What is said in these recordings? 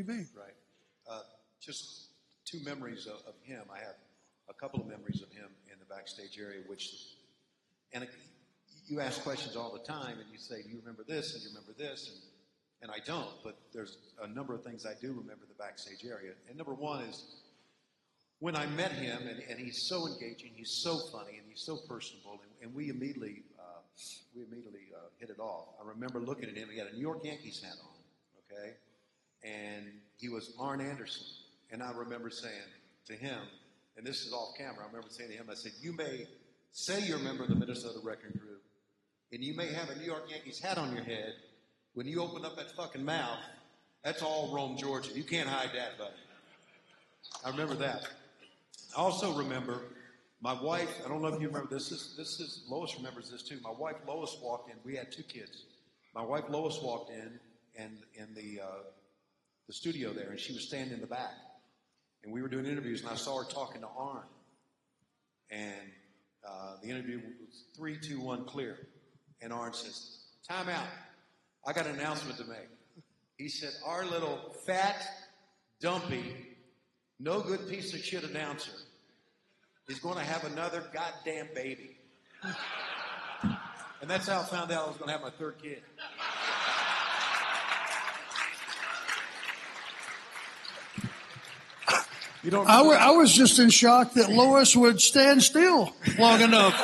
TV. Right. Just two memories of him. I have a couple of memories of him in the backstage area, and you ask questions all the time, and you say, do you remember this, and you remember this, and I don't, but there's a number of things I do remember the backstage area. And number one is when I met him, and he's so engaging, he's so funny, and he's so personable, and we immediately hit it off. I remember looking at him. He had a New York Yankees hat on, okay? And he was Arn Anderson. And I remember saying to him, and this is off camera, I remember saying to him, I said, you may say you're a member of the Minnesota Wrecking Crew, and you may have a New York Yankees hat on your head. When you open up that fucking mouth, that's all Rome, Georgia. You can't hide that, buddy. I remember that. I also remember my wife, I don't know if you remember this is Lois remembers this too. My wife Lois walked in. We had two kids. My wife Lois walked in the studio there, and she was standing in the back. And we were doing interviews, and I saw her talking to Arn. And the interview was 3, 2, 1, clear. And Arn says, time out. I got an announcement to make. He said, our little fat, dumpy, no good piece of shit announcer is going to have another goddamn baby. And that's how I found out I was going to have my third kid. I was just in shock that Lois would stand still long enough.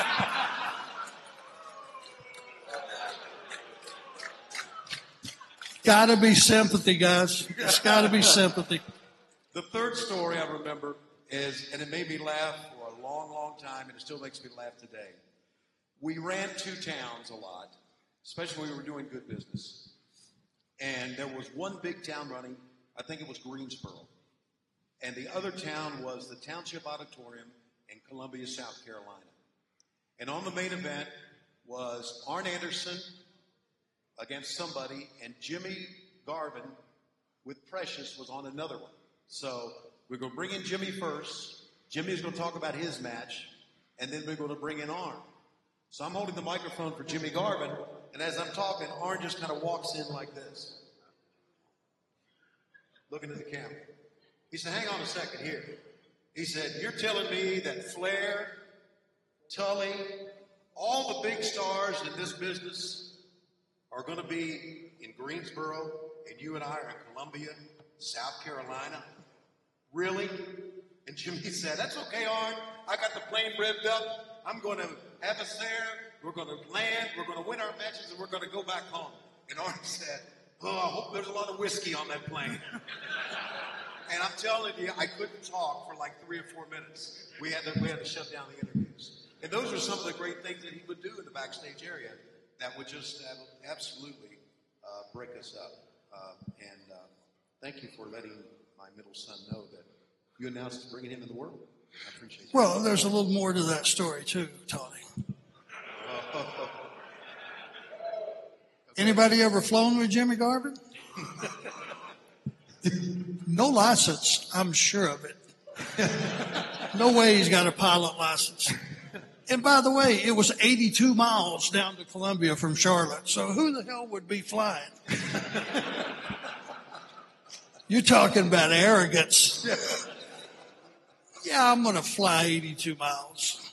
Gotta be sympathy, guys. It's gotta be sympathy. The third story I remember is, and it made me laugh for a long, long time, and it still makes me laugh today. We ran two towns a lot, especially when we were doing good business. And there was one big town running, I think it was Greensboro. And the other town was the Township Auditorium in Columbia, South Carolina. And on the main event was Arn Anderson against somebody, and Jimmy Garvin with Precious was on another one. So we're going to bring in Jimmy first. Jimmy's going to talk about his match, and then we're going to bring in Arn. So I'm holding the microphone for Jimmy Garvin, and as I'm talking, Arn just kind of walks in like this, looking at the camera. He said, hang on a second here. He said, you're telling me that Flair, Tully, all the big stars in this business are going to be in Greensboro, and you and I are in Columbia, South Carolina? Really? And Jimmy said, that's okay, Arn. I got the plane revved up. I'm going to have us there. We're going to land. We're going to win our matches, and we're going to go back home. And Arn said, oh, I hope there's a lot of whiskey on that plane. And I'm telling you, I couldn't talk for like 3 or 4 minutes. We had to shut down the interviews. And those are some of the great things that he would do in the backstage area that would just absolutely break us up. And thank you for letting my middle son know that you announced bringing him in the world. I appreciate it. Well, there's a little more to that story too, Tony. Anybody ever flown with Jimmy Garvin? No license, I'm sure of it. No way he's got a pilot license. And by the way, it was 82 miles down to Columbia from Charlotte. So who the hell would be flying? You're talking about arrogance. Yeah, I'm going to fly 82 miles.